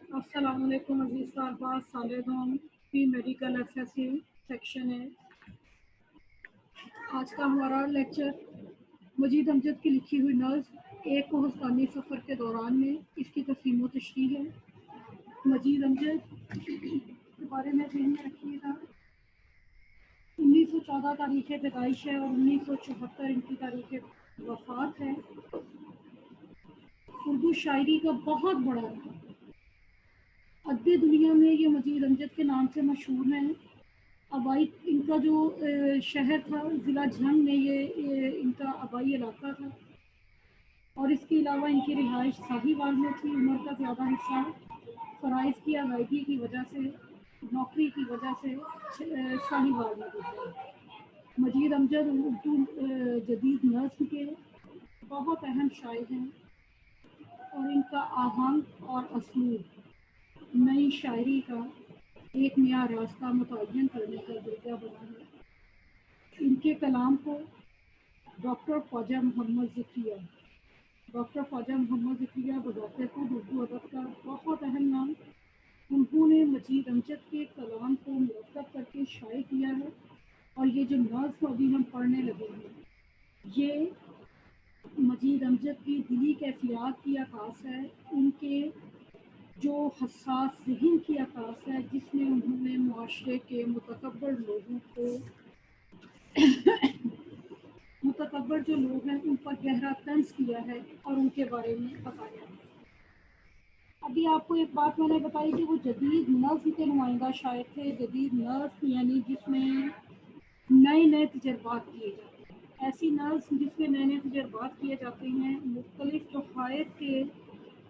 अस्सलाम वालेकुम अजीज़ साहबाज सालेदोन पी मेडिकल एफएससी सेक्शन है। आज का हमारा लेक्चर मजीद अमजद की लिखी हुई नज़्म एक कोहस्तानी सफ़र के दौरान में इसकी तस्लीम व तशरीह है। मजीद अमजद के बारे में ध्यान में रखिएगा। 1914 तारीख़ पैदाइश है और 1974 इनकी तारीख़ वफ़ात है। उर्दू शायरी का बहुत बड़ा अदबी दुनिया में ये मजीद अमजद के नाम से मशहूर हैं। आबाई इनका जो शहर था ज़िला झंग में ये इनका आबाई इलाका था और इसके अलावा इनकी रिहाइश साहिवाल में थी। उम्र का ज़्यादा हिस्सा फ़राइज़ की अदायगी की वजह से, नौकरी की वजह से साहिवाल में गुजरा। मजीद अमजद उर्दू जदीद नस्ल के बहुत अहम शायर हैं और इनका आहंग और असलूब नई शायरी का एक नया रास्ता मुतय्यन करने का जरिया बना है। इनके कलाम को डॉक्टर ख्वाजा मोहम्मद ज़िक्रिया बताते खुद उर्दू अदब का बहुत अहम नाम। उन्होंने मजीद अमजद के कलाम को मुरतब करके शाये किया है और ये जो नज़्म अभी हम पढ़ने लगे हैं ये मजीद अमजद की दिली कैफियत की अक्कास है, उनके जो हसास ज़हन की अक्कास है जिसमें उन्होंने मुआशरे के मुतकब्बर जो लोग हैं उन पर गहरा तंज किया है और उनके बारे में बताया है। अभी आपको एक बात मैंने बताई कि वो जदीद नज़्म के नुमाइंदा शायर थे। जदीद नज़्म यानी जिसमें नए नए तजर्बात किए जाते हैं, ऐसी नज़्म जिसमें नए नए तजर्बात किए जाते हैं। मुख्तलिफ जो हायत के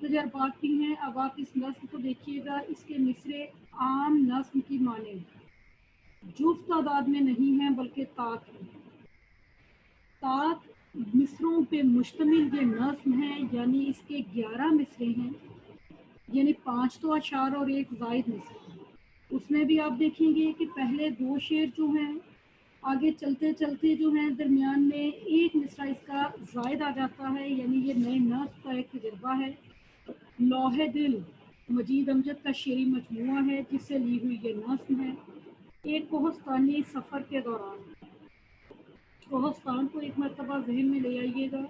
तजर्बात भी हैं। अब आप इस नज़्म को देखिएगा, इसके मिसरे आम नज़्म की माने जुज़ तादाद में नहीं है बल्कि ताक है। ताक मिसरों पे मुश्तमिल ये नज़्म है, यानी इसके 11 मिसरे हैं, यानी 5 तो अशार और एक ज़ायद मिसरा है। उसमें भी आप देखेंगे कि पहले 2 शेर जो हैं आगे चलते चलते जो है दरमियान में एक मिसरा इसका ज़ायद आ जाता है, यानी ये नए नज़्म का एक तजर्बा है। लौहे दिल मजीद अमजद का शेरी मजमुआ है जिससे ली हुई ये नज़्म है। एक कोहस्तानी सफ़र के दौरान, कोहस्तान को एक मरतबा जहन में ले आइएगा।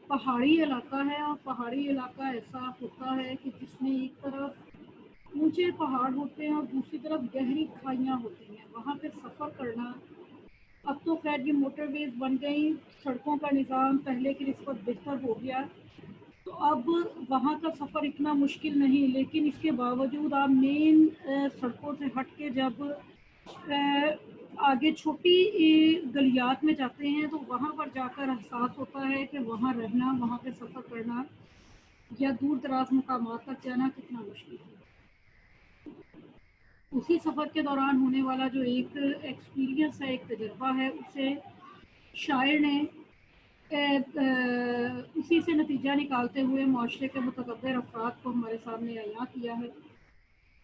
पहाड़ी इलाका है और पहाड़ी इलाका ऐसा होता है कि जिसमें एक तरफ ऊंचे पहाड़ होते हैं और दूसरी तरफ गहरी खाइयाँ होती हैं। वहाँ पे सफ़र करना, अब तो खैर ये मोटरवेज बन गई, सड़कों का निज़ाम पहले की निस्बत बेहतर हो गया, तो अब वहाँ का सफ़र इतना मुश्किल नहीं। लेकिन इसके बावजूद आप मेन सड़कों से हट के जब आगे छोटी गलियात में जाते हैं तो वहाँ पर जाकर एहसास होता है कि वहाँ रहना, वहाँ पे सफ़र करना या दूर दराज मुकामात तक जाना कितना मुश्किल है। उसी सफ़र के दौरान होने वाला जो एक एक्सपीरियंस है, एक तजर्बा है, उसे शायर ने उसी से नतीजा निकालते हुए माशरे के मुतकब्बिर अफराद को हमारे सामने अयां किया है।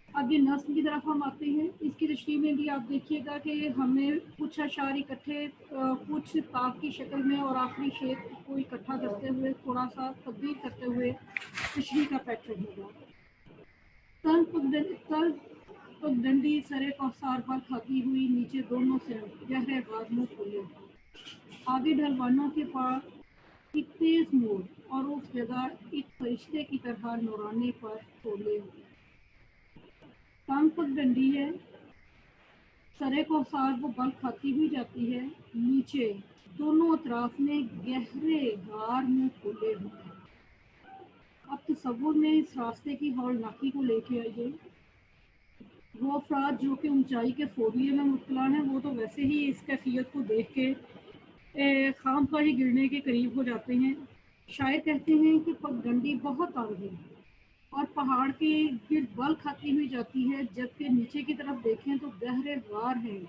अब ये नस्ल की तरफ हम आते हैं। इसकी तशरीह में भी आप देखिएगा कि हमें कुछ अशार इकट्ठे, कुछ ताक की शक्ल में और आखिरी शेर को इकट्ठा करते हुए थोड़ा सा तब्दील करते हुए तशरीह का पैटर्न होगा। तल पगडंडी सरे कौसार पर खाती हुई, नीचे दोनों से गहरे गार मुँह खोले, आगे ढलवानों के पास एक तेज मोड़ और उस जगह एक फरिश्ते की तरह नौराने पर तोले हुए। टांग पगडंडी है, सरे कौसार वो बल खाती हुई जाती है, नीचे दोनों अतराफ में गहरे गार मुँह खोले हुए। अब तसव्वुर में इस रास्ते की हौलनाकी को लेके आइए। वो अफराद जो कि ऊंचाई के फोबिये में मुब्तला हैं वो तो वैसे ही इस कैफियत को देख के खाम खा ही गिरने के करीब हो जाते हैं। शायर कहते हैं कि पगडंडी बहुत तंग है और पहाड़ के गिर्द बल खाती हुई जाती है, जबकि नीचे की तरफ देखें तो गहरे गार हैं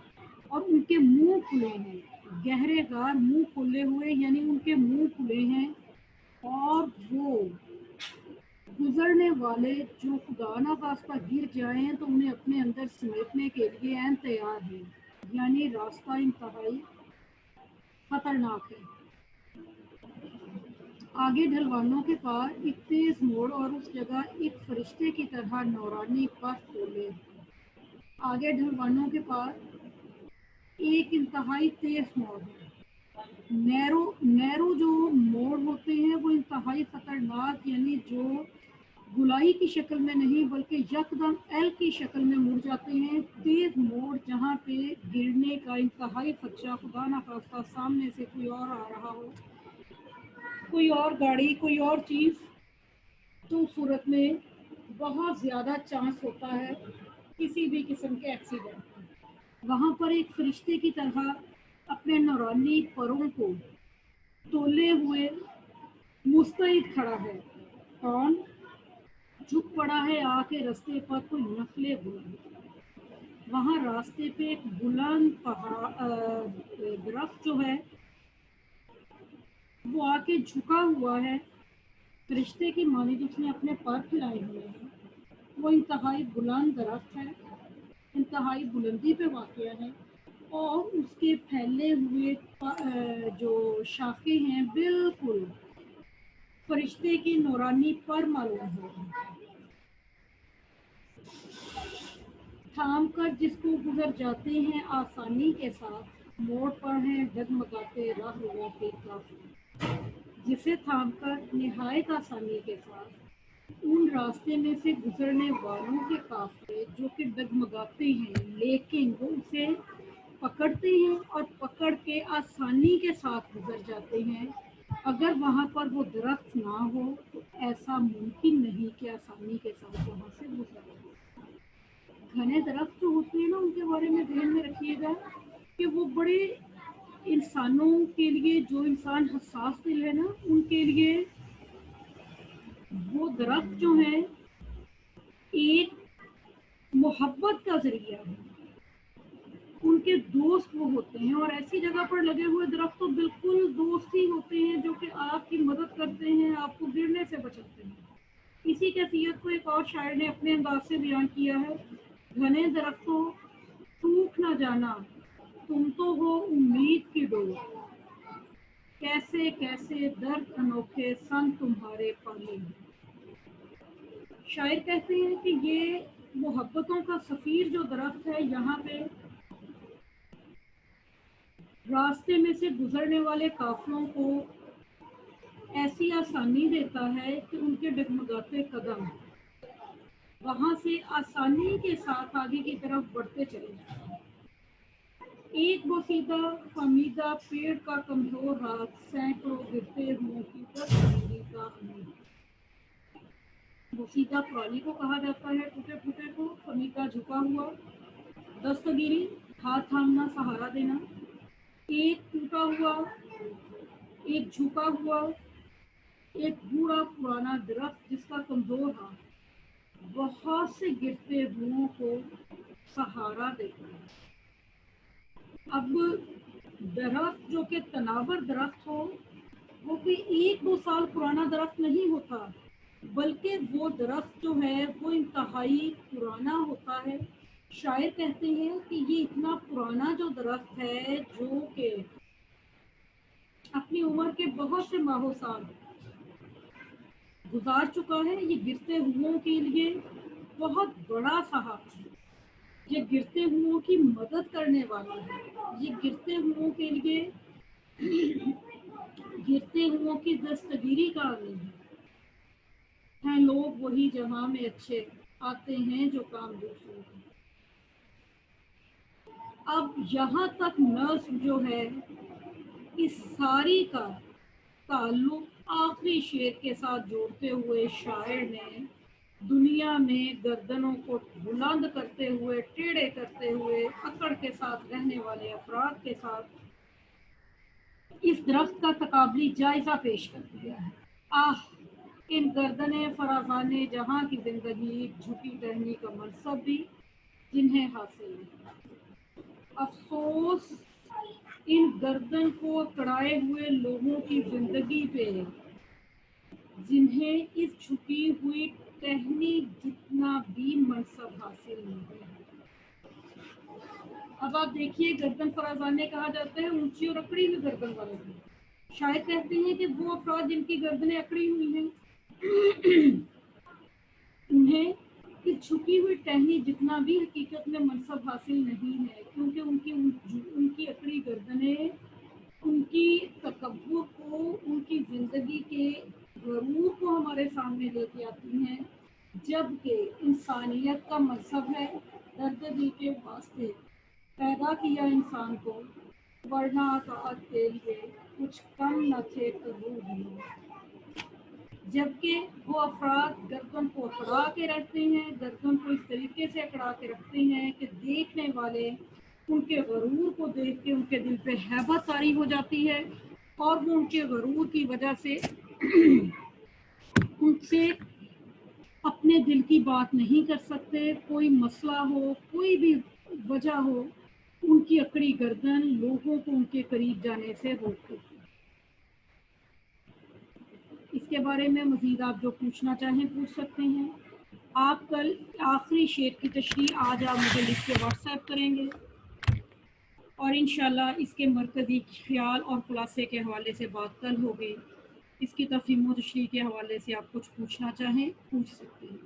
और उनके मुंह खुले हैं। गहरे गार मुंह खुले हुए यानी उनके मुंह खुले हैं और वो गुजरने वाले जो खुदा ना खास्ता गिर जाएं तो उन्हें अपने अंदर समेटने के लिए ऐन तैयार हैं, यानी रास्ता इंतहाई खतरनाक है। आगे ढलवानों के पार एक तेज मोड़ और उस जगह एक फरिश्ते की तरह नौरानी पर खोले। आगे ढलवानों के पार एक इंतहाई तेज मोड़ है। नैरो जो मोड़ होते हैं वो इंतहाई खतरनाक, यानी जो गुलाई की शक्ल में नहीं बल्कि यकदम एल की शक्ल में मुड़ जाते हैं। तेज मोड़ जहाँ पे गिरने का इंतहाई खदशा, खुदा ना खास्ता सामने से कोई और आ रहा हो, कोई और गाड़ी, कोई और चीज़, तो उस सूरत में बहुत ज़्यादा चांस होता है किसी भी किस्म के एक्सीडेंट का। वहाँ पर एक फरिश्ते की तरह अपने नौरानी परों को तोले हुए मुस्तैद खड़ा है। कौन? झुक पड़ा है आके रास्ते पर कोई नफले बुलंद। वहाँ रास्ते पे एक बुलंद दरख्त जो है वो आके झुका हुआ है, फरिश्ते की मानिंद उसने अपने पर फैलाए हुए हैं। वो इंतहाई बुलंद दरख्त है, इंतहाई बुलंदी पे वाक़या है और उसके फैले हुए जो शाखे हैं बिल्कुल फरिश्ते की नूरानी पर मालूम हो। थाम कर जिसको गुजर जाते हैं आसानी के साथ, मोड़ पर हैं डगमगाते राहगीरों के काफिले। जिसे थाम कर निहायत आसानी के साथ उन रास्ते में से गुजरने वालों के काफिले जो कि डगमगाते हैं, लेकिन वो उसे पकड़ते हैं और पकड़ के आसानी के साथ गुजर जाते हैं। अगर वहाँ पर वो दरख्त ना हो तो ऐसा मुमकिन नहीं कि आसानी के साथ वहाँ से गुजर जाए। घने दरख्त जो होते हैं ना, उनके बारे में ध्यान में रखिएगा कि वो बड़े इंसानों के लिए, जो इंसान हसास दिल है ना, उनके लिए वो दरख्त जो है एक मोहब्बत का जरिया है। उनके दोस्त वो होते हैं और ऐसी जगह पर लगे हुए दरख्त तो बिल्कुल दोस्त ही होते हैं जो कि आपकी मदद करते हैं, आपको गिरने से बचाते हैं। इसी कैफियत को एक और शायर ने अपने अंदाज से बयान किया है। घने दरख्तों सूख न जाना, तुम तो हो उम्मीद की डोर, कैसे कैसे दर्द अनोखे संग तुम्हारे पाले। शायर कहते हैं कि ये मोहब्बतों का सफीर जो दरख्त है, यहाँ पे रास्ते में से गुजरने वाले काफिलों को ऐसी आसानी देता है कि उनके डगमगाते कदम वहां से आसानी के साथ आगे की तरफ बढ़ते चले जाते हैं। एक बोसीदा फमीदा पेड़ का कमजोर हाथ, सैकड़ों गिरते हुओं की दस्तगीरी का अमीर। बोसीदा पुरानी को कहा जाता है, टूटे फूटे को। फमीदा झुका हुआ, दस्तगीरी हाथ थामना, सहारा देना। एक टूटा हुआ, एक झुका हुआ, एक बूढ़ा पुराना दरख्त जिसका कमजोर हाथ बहुत से गिरते हुओं को सहारा देता है। अब दरख्त जो कि तनावर दरख्त हो, वो कोई 1-2 साल पुराना दरख्त नहीं होता, बल्कि वो दरख्त जो है वो इंतहाई पुराना होता है। शायर कहते हैं कि ये इतना पुराना जो दरख्त है जो कि अपनी उम्र के बहुत से माहो साल गुजार चुका है, ये गिरते हुओं के लिए बहुत बड़ा सहारा है। ये गिरते हुओं की मदद करने वाला है। ये गिरते हुओं के लिए गिरते हुओं की दस्तगीरी का आलम है लोग वही जहां में अच्छे आते हैं जो काम दूसरों के। अब यहाँ तक नज्म जो है इस सारी का ताल्लुक आखिरी शेर के साथ जोड़ते हुए शायर ने दुनिया में गर्दनों को बुलंद करते हुए, टेढ़े करते हुए, अकड़ के साथ रहने वाले अफराद के साथ इस दरख्त का तकाबली जायजा पेश कर दिया है। आह, इन गर्दने फराजाने जहाँ की जिंदगी, झुकी टहनी का मनसब भी जिन्हें हासिल नहीं। अफसोस इन गर्दन को कड़ाए हुए लोगों की जिंदगी पे, जिन्हें इस झुकी हुई टहनी जितना भी मनसब हासिल नहीं है। अब आप देखिए, गर्दन फराजाने कहा जाता है ऊंची और अकड़ी हुई गर्दन वाले को। शायर कहते हैं कि वो अफराद जिनकी गर्दनें अकड़ी हुई हैं उन्हें कि झुकी हुई टहनी जितना भी हकीकत में मनसब हासिल नहीं है, क्योंकि उनकी अकड़ी गर्दनें उनकी तकब्बुर को, उनकी ज़िंदगी के गरूर को हमारे सामने लेके आती हैं, जबकि इंसानियत का मकसद है दर्द दिल के वास्ते पैदा किया इंसान को, वरना अताअत के लिए कुछ कम न थे कबूल भी। जबकि वो अफराद गर्दन को अकड़ा के रखते हैं, गर्दन को इस तरीके से अकड़ा के रखते हैं कि देखने वाले उनके गरूर को देख के उनके दिल पे हैबत तारी हो जाती है, और वो उनके गरूर की वजह से उनसे अपने दिल की बात नहीं कर सकते। कोई मसला हो, कोई भी वजह हो, उनकी अकड़ी गर्दन लोगों को उनके करीब जाने से रोकती है। इसके बारे में मज़ीद आप जो पूछना चाहें पूछ सकते हैं। आप कल आखिरी शेर की तशरीह आज आप मुझे लिख के व्हाट्सएप करेंगे, और इंशाल्लाह इसके मरकज़ी ख्याल और खुलासे के हवाले से बात कल होगी। इसकी तफहीम व तशरीह के हवाले से आप कुछ पूछना चाहें पूछ सकते हैं।